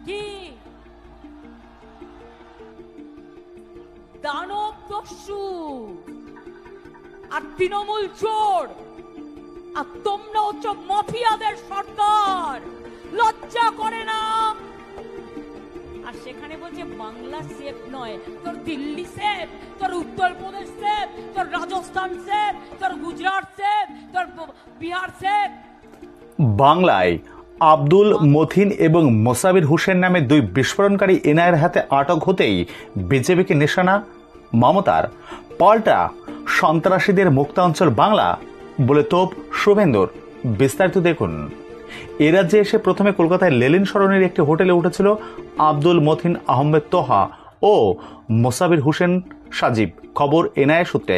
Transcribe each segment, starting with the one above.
কি দানব দস্যু আর তৃণমূল চোর, আর তোমরা হচ্ছ মাফিয়াদের সর্দার। লজ্জা করে না? আর সেখানে বলছে বাংলা সেফ নয়, তোর দিল্লি সেফ, তোর উত্তরপ্রদেশ সেফ, তোর রাজস্থান সেফ, তোর গুজরাট সেফ, তোর বিহার সেফ। বাংলায় আব্দুল মথিন এবং মোসাবির হোসেন নামে দুই বিস্ফোরণকারী এনআইএর হাতে আটক হতেই বিজেপিকে নিশানা মমতার। পাল্টা সন্ত্রাসীদের মুক্তাঞ্চল বাংলা বলে তোপ শুভেন্দুর। বিস্তারিত দেখুন। এ রাজ্যে এসে প্রথমে কলকাতায় লেলিন সরণির একটি হোটেলে উঠেছিল আব্দুল মথিন আহমেদ তোহা ও মোসাবির হোসেন সাজিব। খবর এনআইএ সূত্রে।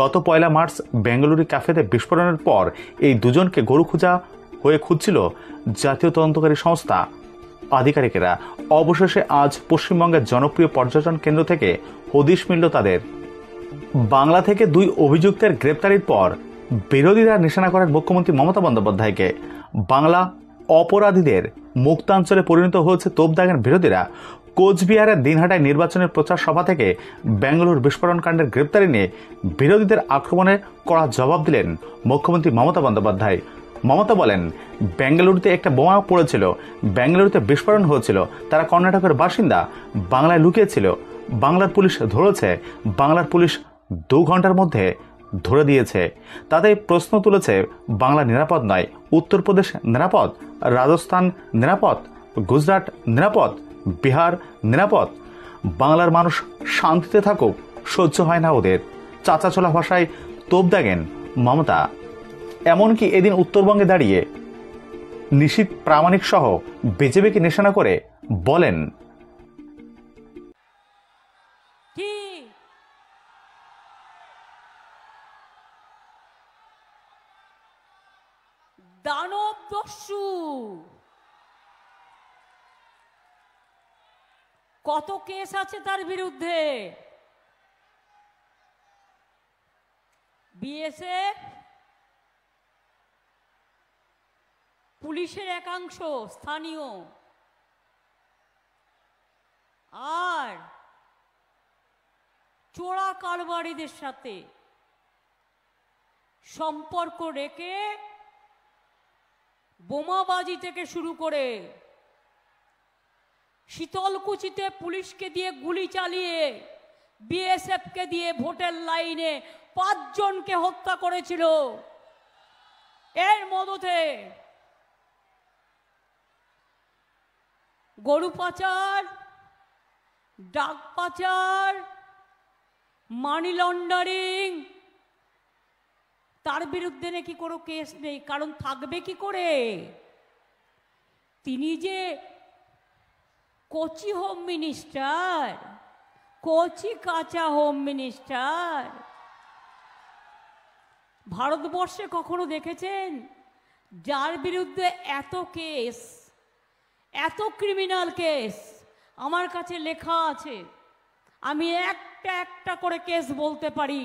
গত 1 মার্চ বেঙ্গালুরু ক্যাফেতে বিস্ফোরণের পর এই দুজনকে গরু খোঁজা হয়ে খুঁজছিল জাতীয় তদন্তকারী সংস্থা আধিকারিকেরা। অবশেষে আজ পশ্চিমবঙ্গের জনপ্রিয় পর্যটন কেন্দ্র থেকে হদিশ মিলল তাদের। বাংলা থেকে দুই অভিযুক্তের গ্রেপ্তারির পর বিরোধীরা নিশানা করেন মুখ্যমন্ত্রী মমতা বন্দ্যোপাধ্যায়কে। বাংলা অপরাধীদের মুক্তাঞ্চলে পরিণত হয়েছে তোপ দাগেন বিরোধীরা। কোচবিহারের দিনহাটায় নির্বাচনের প্রচার সভা থেকে বেঙ্গালুরু বিস্ফোরণ কাণ্ডের গ্রেপ্তারি নিয়ে বিরোধীদের আক্রমণের কড়া জবাব দিলেন মুখ্যমন্ত্রী মমতা বন্দ্যোপাধ্যায়। মমতা বলেন, বেঙ্গালুরুতে একটা বোমা পড়েছিল, বেঙ্গালুরুতে বিস্ফোরণ হয়েছিল, তারা কর্ণাটকের বাসিন্দা, বাংলায় লুকিয়েছিল, বাংলার পুলিশ ধরেছে, বাংলার পুলিশ 2 ঘন্টার মধ্যে ধরে দিয়েছে। তাতে প্রশ্ন তুলেছে, বাংলা নিরাপদ নয়, উত্তরপ্রদেশ নিরাপদ, রাজস্থান নিরাপদ, গুজরাট নিরাপদ, বিহার নিরাপদ। বাংলার মানুষ শান্তিতে থাকুক, সহ্য হয় না ওদের। চাচাচোলা ভাষায় তোপ দাগেন মমতা। এমনকি এদিন উত্তরবঙ্গে দাঁড়িয়ে নিশীথ প্রামাণিক সহ বিজেপিকে নিশানা করে বলেন, কি দানব দস্যু। কত কেস আছে তার বিরুদ্ধে? বিএসএফ, পুলিশের একাংশ স্থানীয়, আর চোরা কারবারিদের সাথে সম্পর্ক রেখে বোমাবাজি থেকে শুরু করে শীতলকুচিতে পুলিশকে দিয়ে গুলি চালিয়ে বিএসএফকে দিয়ে ভোটের লাইনে 5 জনকে হত্যা করেছিল। এর মধ্যে গরু পাচার, ডাক পাচার, মানি লন্ডারিং, তার বিরুদ্ধে নাকি কোনো কেস নেই। কারণ থাকবে কি করে? তিনি যে কোচি হোম মিনিস্টার, কোচি কাঁচা হোম মিনিস্টার। ভারতবর্ষে কখনো দেখেছেন যার বিরুদ্ধে এত কেস, এত ক্রিমিনাল কেস? আমার কাছে লেখা আছে, আমি একটা একটা করে কেস বলতে পারি।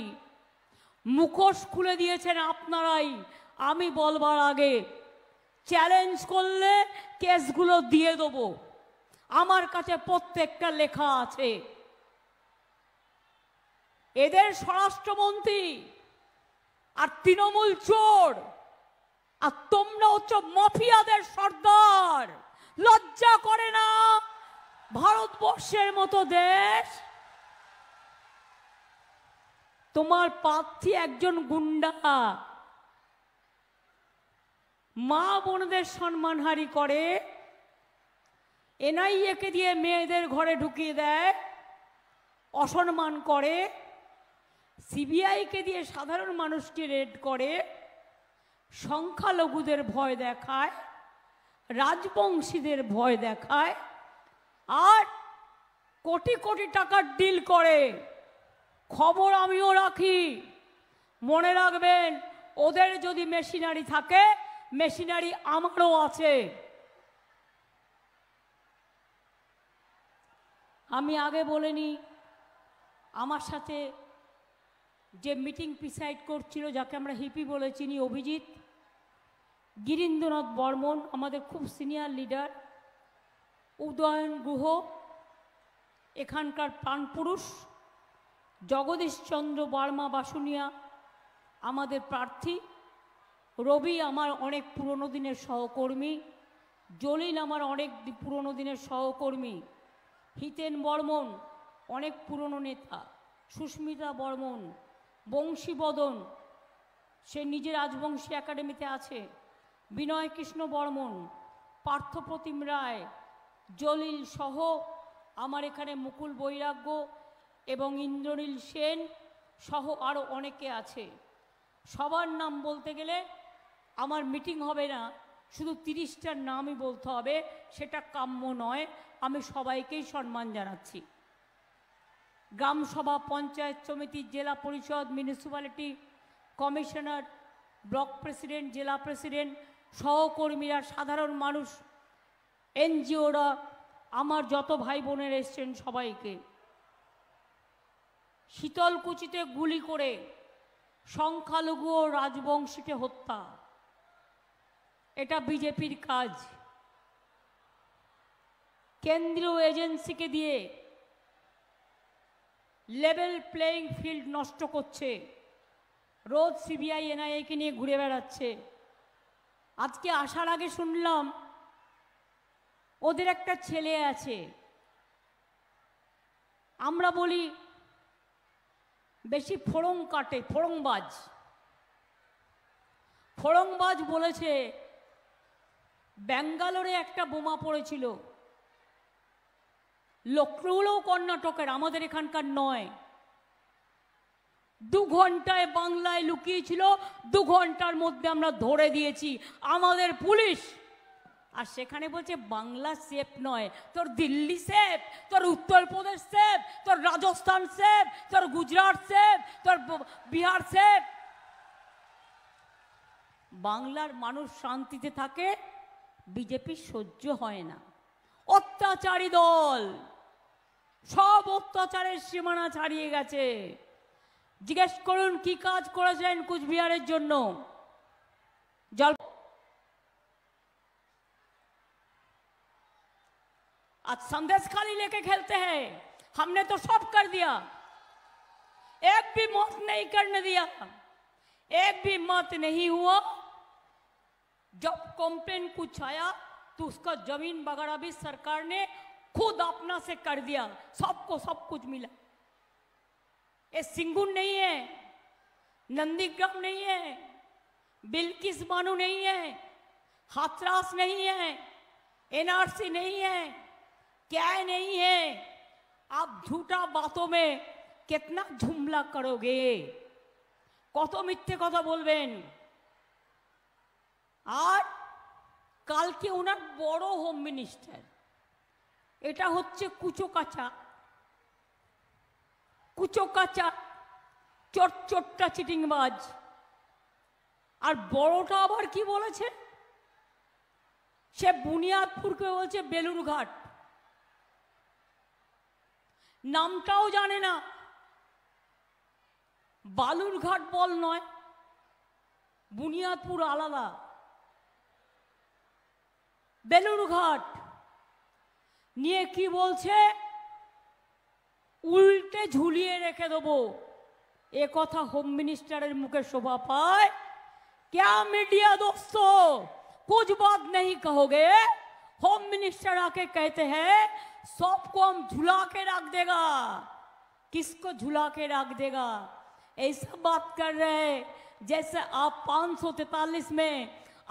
মুখোশ খুলে দিয়েছেন আপনারাই। আমি বলবার আগে চ্যালেঞ্জ করলে কেসগুলো দিয়ে দেবো। আমার কাছে প্রত্যেকটা লেখা আছে। এদের স্বরাষ্ট্রমন্ত্রী আর তৃণমূল চোর, আর তোমরা হচ্ছ মাফিয়াদের সর্দার। লজ্জা করে না? ভারতবর্ষের মতো দেশ, তোমার প্রার্থী একজন গুন্ডা, মা বোনদের সম্মানহানি করে, এনআইএকে দিয়ে মেয়েদের ঘরে ঢুকিয়ে দেয়, অসম্মান করে, সিবিআইকে দিয়ে সাধারণ মানুষকে রেড করে, সংখ্যালঘুদের ভয় দেখায়, রাজবংশীদের ভয় দেখায়, আর কোটি কোটি টাকার ডিল করে। খবর আমিও রাখি, মনে রাখবেন, ওদের যদি মেশিনারি থাকে, মেশিনারি আমারও আছে। আমি আগে বলিনি, আমার সাথে যে মিটিং প্রিসাইড করছিল, যাকে আমরা হিপি বলে চিনি, অভিজিৎ, গিরীন্দ্রনাথ বর্মন, আমাদের খুব সিনিয়র লিডার, উদয়ন গুহ এখানকার প্রাণপুরুষ, জগদীশচন্দ্র বর্মা বাসুনিয়া আমাদের প্রার্থী, রবি আমার অনেক পুরনো দিনের সহকর্মী, জলিল আমার অনেক পুরনো দিনের সহকর্মী, হিতেন বর্মন অনেক পুরনো নেতা, সুস্মিতা বর্মন, বংশীবদন সে নিজে রাজবংশী একাডেমিতে আছে, বিনয় কৃষ্ণ বর্মন, পার্থপ্রতিম রায়, জলিল সহ আমার এখানে মুকুল বৈরাগ্য এবং ইন্দ্রনীল সেন সহ আরও অনেকে আছে। সবার নাম বলতে গেলে আমার মিটিং হবে না, শুধু 30টার নামই বলতে হবে, সেটা কাম্য নয়। আমি সবাইকেই সম্মান জানাচ্ছি। গ্রামসভা, পঞ্চায়েত সমিতি, জেলা পরিষদ, মিউনিসিপ্যালিটি কমিশনার, ব্লক প্রেসিডেন্ট, জেলা প্রেসিডেন্ট, সহকর্মীরা, সাধারণ মানুষ, এনজিওরা, আমার যত ভাই বোনের এসছেন সবাইকে। শীতলকুচিতে গুলি করে সংখ্যালঘু ও রাজবংশীকে হত্যা, এটা বিজেপির কাজ। কেন্দ্রীয় এজেন্সিকে দিয়ে লেভেল প্লেইং ফিল্ড নষ্ট করছে, রোজ সিবিআই এনআইএকে নিয়ে ঘুরে বেড়াচ্ছে। আজকে আসার আগে শুনলাম ওদের একটা ছেলে আছে, আমরা বলি বেশি ফোড়ং কাটে, ফোড়ংবাজ। ফোড়ংবাজ বলেছে ব্যাঙ্গালোরে একটা বোমা পড়েছিল, লক্ষ্ণৌও কর্ণাটকের, আমাদের এখানকার নয়। 2 ঘন্টায় বাংলায় লুকিয়েছিল, 2 ঘন্টার মধ্যে আমরা ধরে দিয়েছি আমাদের পুলিশ। আর সেখানে বলছে বাংলা সেফ নয়, তোর দিল্লি সেফ, তোর উত্তরপ্রদেশ সেফ, তোর রাজস্থান সেফ, তোর গুজরাট সেফ, তোর বিহার সেফ। বাংলার মানুষ শান্তিতে থাকে, বিজেপি সহ্য হয় না। অত্যাচারী দল, সব অত্যাচারের সীমানা ছাড়িয়ে গেছে। জিজ্ঞেস করুন কি কাজ করেছেন কুচবিহারের জন্য। জল आज संदेश खाली लेके खेलते हैं, हमने तो सब कर दिया, एक भी मत नहीं करने दिया, एक भी मत नहीं हुआ। जब कंप्लेन कुछ आया तो उसका जमीन वगैरह भी सरकार ने खुद अपना से कर दिया, सबको सब कुछ मिला। ये सिंगुर नहीं है, नंदीग्राम नहीं है, बिल्किस बानो नहीं है, हाथरास नहीं है, एनआरसी नहीं है, क्या नहीं है। आप झूठा बातों में कितना झुमला करोगे, কত মিথ্যে কথা বলবেন। আর কালকে ওনার বড় হোম মিনিস্টার, এটা হচ্ছে কুচোকাচা, কুচোকাচা চটচট্টা চিটিংবাজ। আর বড়টা আবার কি বলেছে, সে বুনিয়াদপুরকে বলছে বেলুরঘাট, নামটাও জানে না। বালুরঘাট বল নয়, বুনিয়াদপুর আলাদা, বেলুরঘাট নিয়ে কি বলছে, উল্টে ঝুলিয়ে রেখে দেবো। এ কথা হোম মিনিস্টারের মুখে শোভা পায়? क्या मीडिया दोस्तों कुछ बात नहीं कहोगे? होम मिनिस्टर आके कहते हैं सबको हम झुला के रख देगा। किसको झुला के रख देगा? ऐसा बात कर रहे हैं जैसे आप 543 में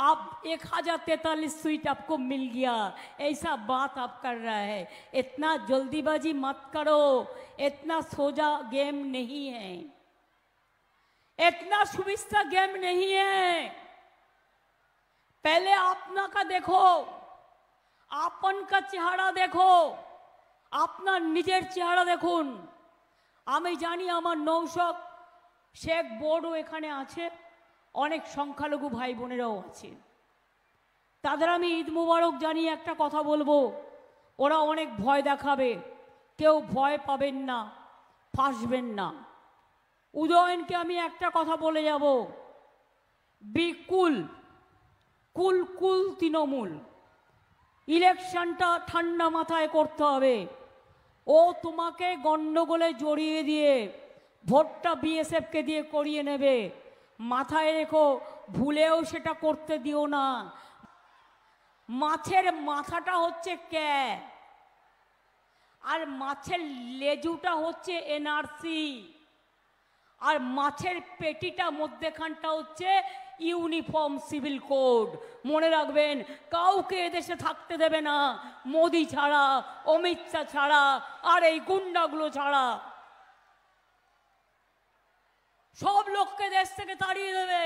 आप 1043 सीट आपको मिल गया, ऐसा बात आप कर रहा है। इतना जल्दीबाजी मत करो, इतना सोजा गेम नहीं है, इतना सुविस्ता गेम नहीं है। पहले अपना का देखो, आपन का চেহারা দেখো, আপনার নিজের চেহারা দেখুন। আমি জানি আমার নৌশক শেখ বড়ও এখানে আছে, অনেক সংখ্যালঘু ভাই বোনেরাও আছে, তাদের আমি ঈদ মুবারক জানিয়ে একটা কথা বলবো। ওরা অনেক ভয় দেখাবে, কেউ ভয় পাবেন না, ফাঁসবেন না। উদয়নকে আমি একটা কথা বলে যাব, বিকুল কুল কুল তৃণমূল, ইলেকশনটা ঠান্ডা মাথায় করতে হবে। ও তোমাকে গন্ডগোলে জড়িয়ে দিয়ে ভোটটা বিএসএফকে দিয়ে করিয়ে নেবে, মাথায় রেখো, ভুলেও সেটা করতে দিও না। মাছের মাথাটা হচ্ছে ক্যা, আর মাছের লেজুটা হচ্ছে এনআরসি, আর মাছের পেটিটা মধ্যেখানটা হচ্ছে ইউনিফর্ম সিভিল কোড। মনে রাখবেন, কাউকে এদেশে থাকতে দেবে না মোদি ছাড়া, অমিত শাহ ছাড়া, আর এই গুন্ডাগুলো ছাড়া। সব লোককে দেশ থেকে তাড়িয়ে দেবে।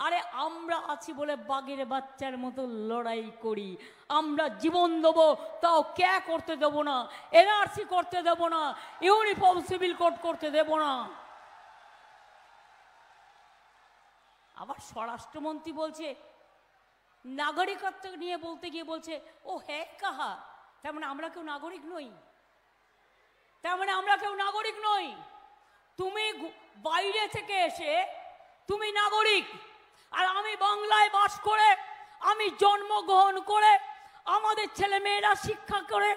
আরে আমরা আছি বলে বাঘের বাচ্চার মতো লড়াই করি। আমরা জীবন দেবো, তাও ক্যা করতে দেবো না, এনআরসি করতে দেবো না, ইউনিফর্ম সিভিল কোড করতে দেবো না। আবার স্বরাষ্ট্রমন্ত্রী বলছে, নাগরিকত্ব নিয়ে বলতে গিয়ে বলছে, ও হ্যাঁ কাহা, তার মানে আমরা কেউ নাগরিক নই, তার মানে আমরা কেউ নাগরিক নই। তুমি বাইরে থেকে এসে তুমি নাগরিক, আর আমি বাংলায় বাস করে, আমি জন্মগ্রহণ করে, আমাদের ছেলেমেয়েরা শিক্ষা করে,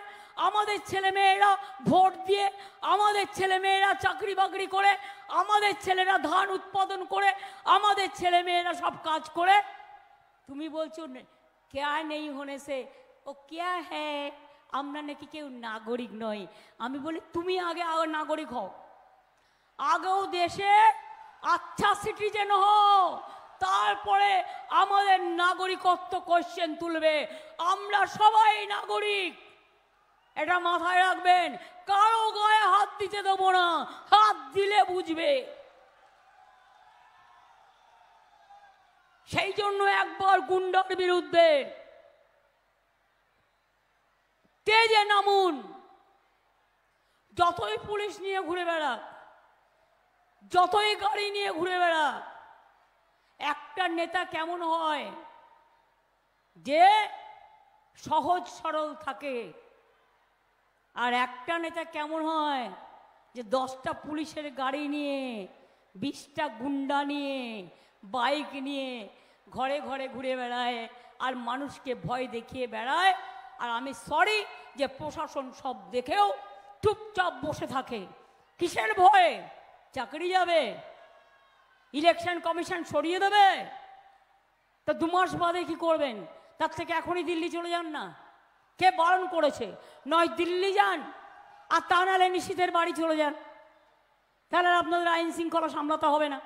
আমাদের ছেলেমেয়েরা ভোট দিয়ে, আমাদের ছেলেমেয়েরা চাকরি বাকরি করে, আমাদের ছেলেরা ধান উৎপাদন করে, আমাদের ছেলেমেয়েরা সব কাজ করে, তুমি বলছো ক্যা নেই হোনে সে, ও ক্যা হ্যাঁ আমরা নাকি কেউ নাগরিক নয়। আমি বলি তুমি আগে নাগরিক হও, আগেও দেশে আচ্ছা সিটিজেন হও, তারপরে আমাদের নাগরিকত্ব কোশ্চেন তুলবে। আমরা সবাই নাগরিক, এটা মাথায় রাখবেন। কারো গায়ে হাত দিতে দেবো না, হাত দিলে বুঝবে। সেই জন্য একবার গুন্ডার বিরুদ্ধে তেজে নামুন। যতই পুলিশ নিয়ে ঘুরে বেড়া, যতই গাড়ি নিয়ে ঘুরে বেড়া, একটা নেতা কেমন হয় যে সহজ সরল থাকে, আর একটা নেতা কেমন হয় যে 10টা পুলিশের গাড়ি নিয়ে, 20টা গুন্ডা নিয়ে, বাইক নিয়ে ঘরে ঘরে ঘুরে বেড়ায়, আর মানুষকে ভয় দেখিয়ে বেড়ায়। আর আমি সরি যে প্রশাসন সব দেখেও চুপচাপ বসে থাকে। কিসের ভয়ে? চাকরি যাবে, ইলেকশন কমিশন সরিয়ে দেবে, তা 2 মাস বাদে কি করবেন? তার থেকে এখনই দিল্লি চলে যান না। কে বারণ করেছে? নয় দিল্লি যান, আর তা নাহলে নিশীথের বাড়ি চলে যান, তাহলে আপনাদের আইন শৃঙ্খলা সামলাতে হবে না।